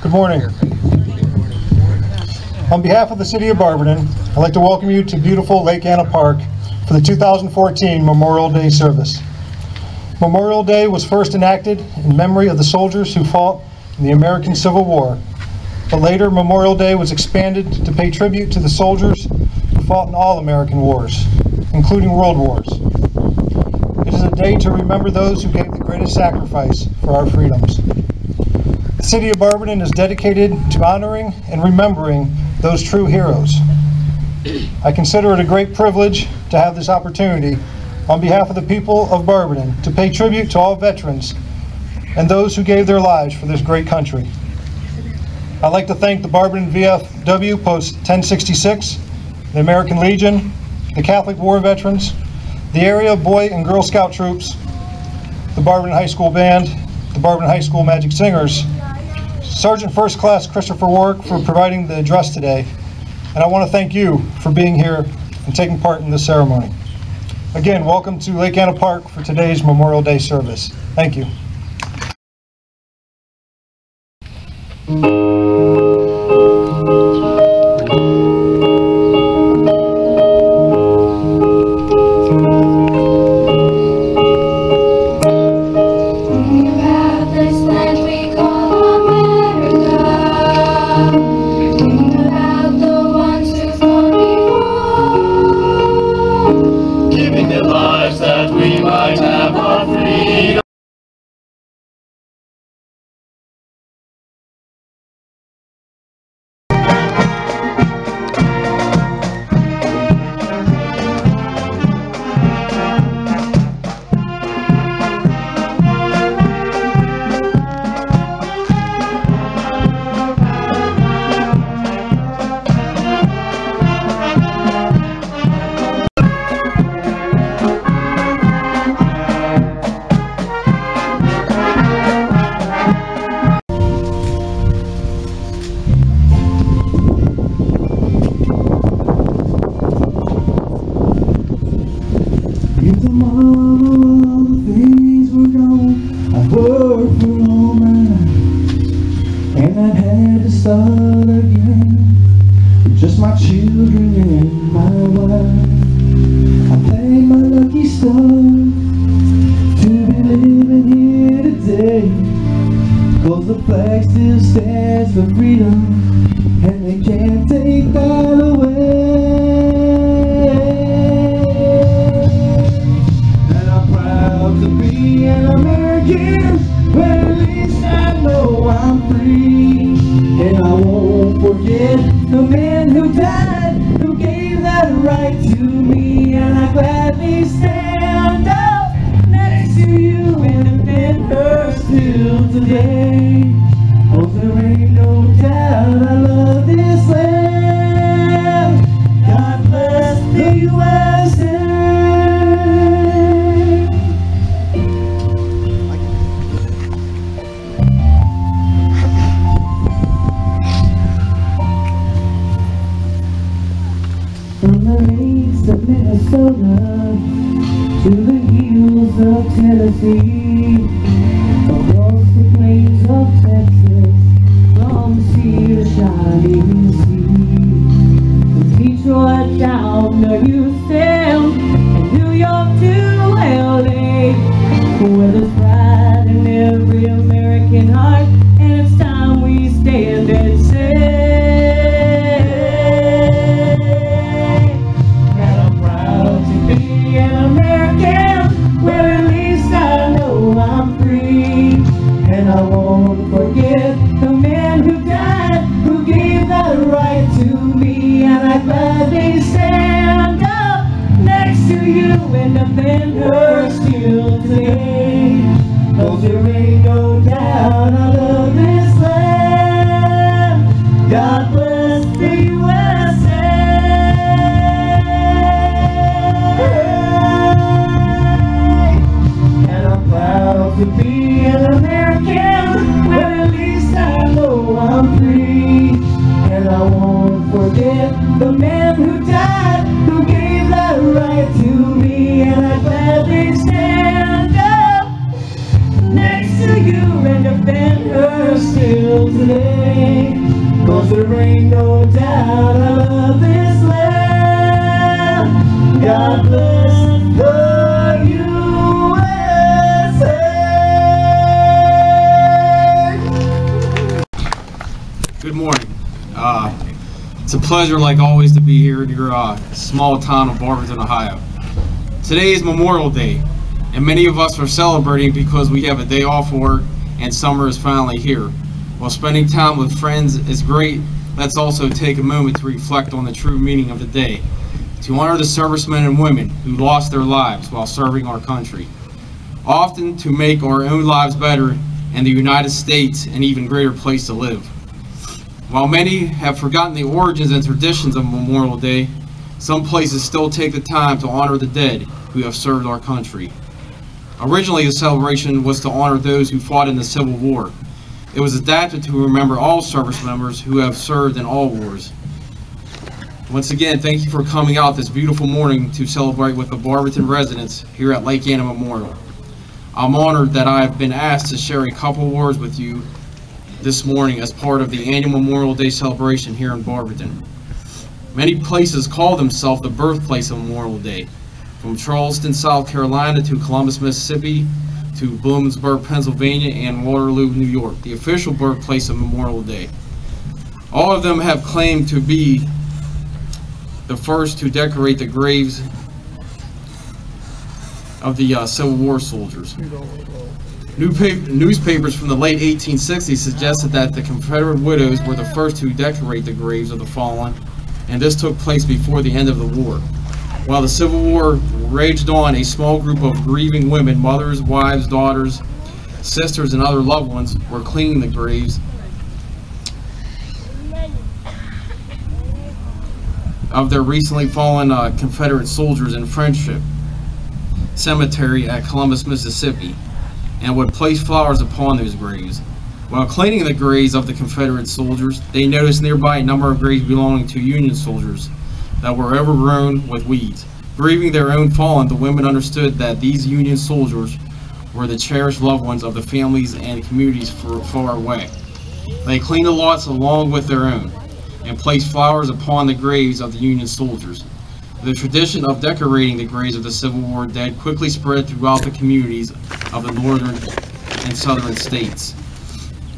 Good morning. On behalf of the City of Barberton, I'd like to welcome you to beautiful Lake Anna Park for the 2014 Memorial Day service. Memorial Day was first enacted in memory of the soldiers who fought in the American Civil War, but later Memorial Day was expanded to pay tribute to the soldiers who fought in all American wars, including world wars. It is a day to remember those who gave the greatest sacrifice for our freedoms. The City of Barberton is dedicated to honoring and remembering those true heroes. I consider it a great privilege to have this opportunity on behalf of the people of Barberton to pay tribute to all veterans and those who gave their lives for this great country. I'd like to thank the Barberton VFW Post 1066, the American Legion, the Catholic War Veterans, the area Boy and Girl Scout troops, the Barberton High School Band, the Barberton High School Magic Singers, Sergeant First Class Christopher Warwick for providing the address today, and I want to thank you for being here and taking part in this ceremony. Again, welcome to Lake Anna Park for today's Memorial Day service. Thank you. Just my children and my wife. I thank my lucky stars to be living here today, 'cause the flag still stands for freedom, and they can't take that away. And I'm proud to be an American, but at least I know I'm free. And I won't forget the men who died, who gave that right to me. And I gladly stand up next to you and defend her still today. 'Cause there ain't no doubt I love this land. God bless the USA. From the lakes of Minnesota to the hills of Tennessee, across the plains of Texas, from sea to shining sea, from Detroit down to Houston, and New York to LA, where there's pride in every American heart, and it's time we stand and say, and I won't forget the man who died, who gave that right to me. And I gladly stand up next to you and defend her still today. 'Cause there ain't no doubt I love this land. God bless the USA. And I'm proud to be an American, but at least I know I'm free. And I won't forget the man who died, who gave that right to me. And I gladly stand up next to you and defend her still today. 'cause there ain't no doubt about this land. God bless the USA. Good morning. It's a pleasure, like always, to be here in your small town of Barberton, Ohio. Today is Memorial Day, and many of us are celebrating because we have a day off work and summer is finally here. While spending time with friends is great, let's also take a moment to reflect on the true meaning of the day, to honor the servicemen and women who lost their lives while serving our country, often to make our own lives better and the United States an even greater place to live. While many have forgotten the origins and traditions of Memorial Day, some places still take the time to honor the dead who have served our country. Originally, the celebration was to honor those who fought in the Civil War. It was adapted to remember all service members who have served in all wars. Once again, thank you for coming out this beautiful morning to celebrate with the Barberton residents here at Lake Anna Memorial. I'm honored that I have been asked to share a couple words with you this morning as part of the annual Memorial Day celebration here in Barberton. Many places call themselves the birthplace of Memorial Day, from Charleston, South Carolina to Columbus, Mississippi, to Bloomsburg, Pennsylvania, and Waterloo, New York, the official birthplace of Memorial Day. All of them have claimed to be the first to decorate the graves of the Civil War soldiers. Newspapers from the late 1860s suggested that the Confederate widows were the first to decorate the graves of the fallen, and this took place before the end of the war. While the Civil War raged on, a small group of grieving women, mothers, wives, daughters, sisters, and other loved ones, were cleaning the graves of their recently fallen Confederate soldiers in Friendship Cemetery at Columbus, Mississippi, and would place flowers upon those graves. While cleaning the graves of the Confederate soldiers, they noticed nearby a number of graves belonging to Union soldiers that were overgrown with weeds. Grieving their own fallen, the women understood that these Union soldiers were the cherished loved ones of the families and communities far away. They cleaned the lots along with their own and placed flowers upon the graves of the Union soldiers. The tradition of decorating the graves of the Civil War dead quickly spread throughout the communities of the northern and southern states.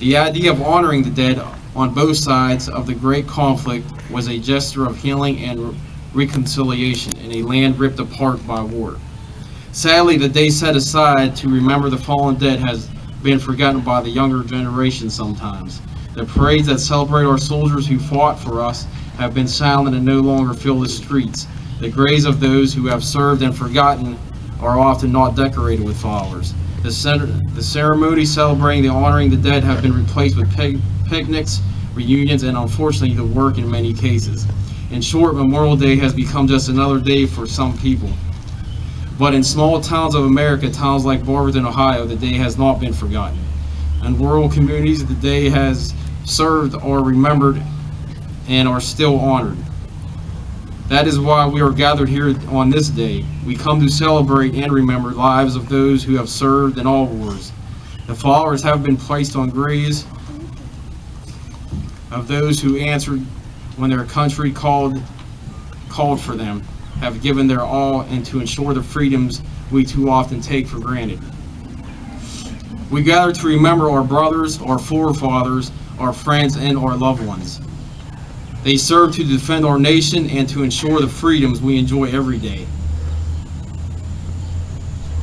The idea of honoring the dead on both sides of the great conflict was a gesture of healing and reconciliation in a land ripped apart by war. Sadly, the day set aside to remember the fallen dead has been forgotten by the younger generation sometimes. The parades that celebrate our soldiers who fought for us have been silent and no longer fill the streets. The graves of those who have served and forgotten are often not decorated with flowers. The ceremonies celebrating the honoring the dead have been replaced with picnics, reunions, and unfortunately the work in many cases. In short, Memorial Day has become just another day for some people. But in small towns of America, towns like Barberton, Ohio, the day has not been forgotten. In rural communities, the day has served or remembered and are still honored. That is why we are gathered here on this day. We come to celebrate and remember lives of those who have served in all wars. The flowers have been placed on graves of those who answered when their country called for them, have given their all, and to ensure the freedoms we too often take for granted. We gather to remember our brothers, our forefathers, our friends, and our loved ones. They serve to defend our nation and to ensure the freedoms we enjoy every day.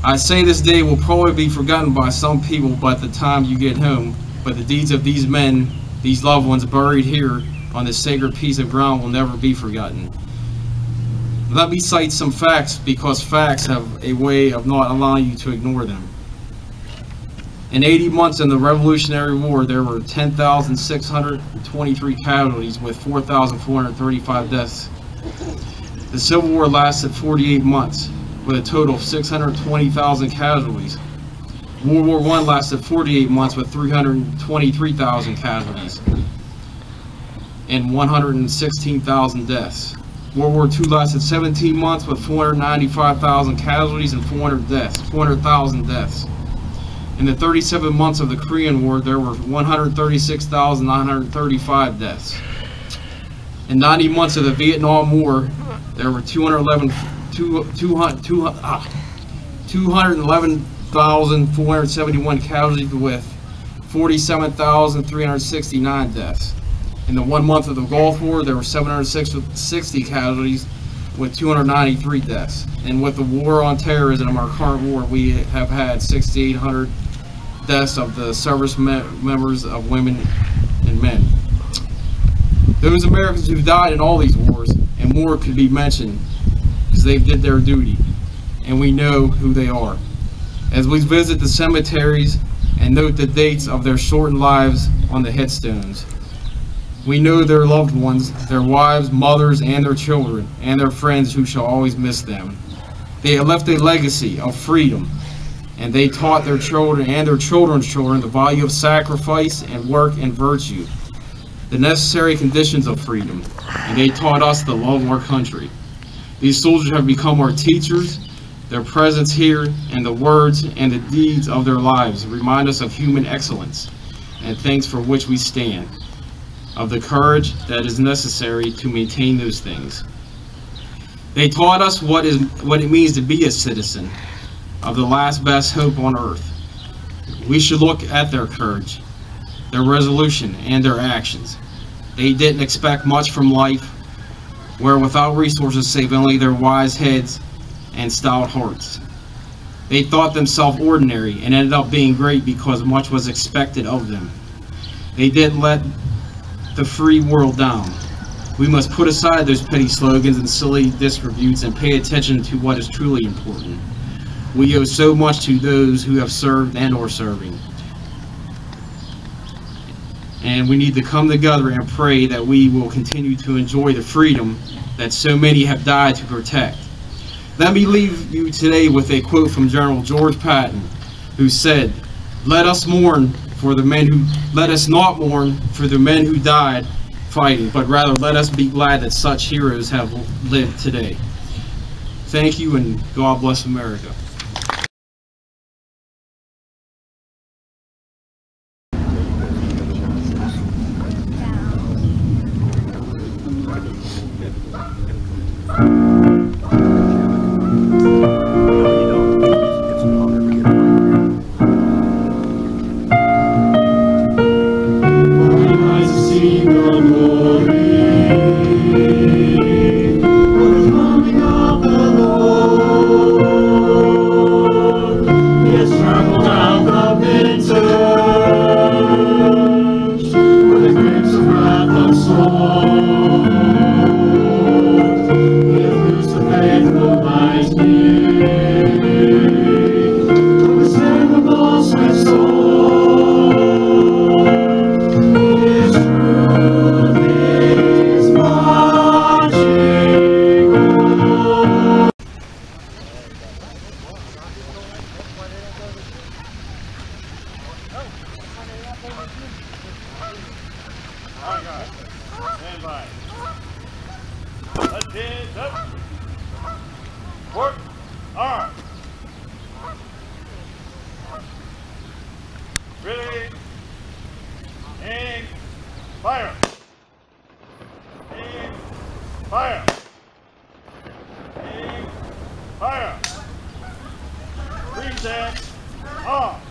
I say this day will probably be forgotten by some people by the time you get home, but the deeds of these men, these loved ones buried here on this sacred piece of ground, will never be forgotten. Let me cite some facts, because facts have a way of not allowing you to ignore them. In 80 months in the Revolutionary War, there were 10,623 casualties with 4,435 deaths. The Civil War lasted 48 months with a total of 620,000 casualties. World War I lasted 48 months with 323,000 casualties and 116,000 deaths. World War II lasted 17 months with 495,000 casualties and 400,000 deaths. In the 37 months of the Korean War, there were 136,935 deaths. In 90 months of the Vietnam War, there were 211,471 casualties with 47,369 deaths. In the 1 month of the Gulf War, there were 760 casualties with 293 deaths. And with the war on terrorism, our current war, we have had 6,800 deaths of the service members of women and men. Those Americans who died in all these wars, and more could be mentioned, because they did their duty, and we know who they are. As we visit the cemeteries and note the dates of their shortened lives on the headstones, we know their loved ones, their wives, mothers, and their children, and their friends who shall always miss them. They have left a legacy of freedom, and they taught their children and their children's children the value of sacrifice and work and virtue, the necessary conditions of freedom, and they taught us the love of our country. These soldiers have become our teachers. Their presence here and the words and the deeds of their lives remind us of human excellence and things for which we stand, of the courage that is necessary to maintain those things. They taught us what it means to be a citizen of the last best hope on earth. We should look at their courage, their resolution, and their actions. They didn't expect much from life, were without resources save only their wise heads and stout hearts. They thought themselves ordinary and ended up being great because much was expected of them. They didn't let the free world down. We must put aside those petty slogans and silly disreputes and pay attention to what is truly important. We owe so much to those who have served and are serving. And we need to come together and pray that we will continue to enjoy the freedom that so many have died to protect. Let me leave you today with a quote from General George Patton, who said, let us not mourn for the men who died fighting, but rather let us be glad that such heroes have lived today. Thank you, and God bless America. Alright guys, stand by. Let's get up. Work, arm. Ready, aim, fire. Aim, fire. Aim, fire. Reset, off.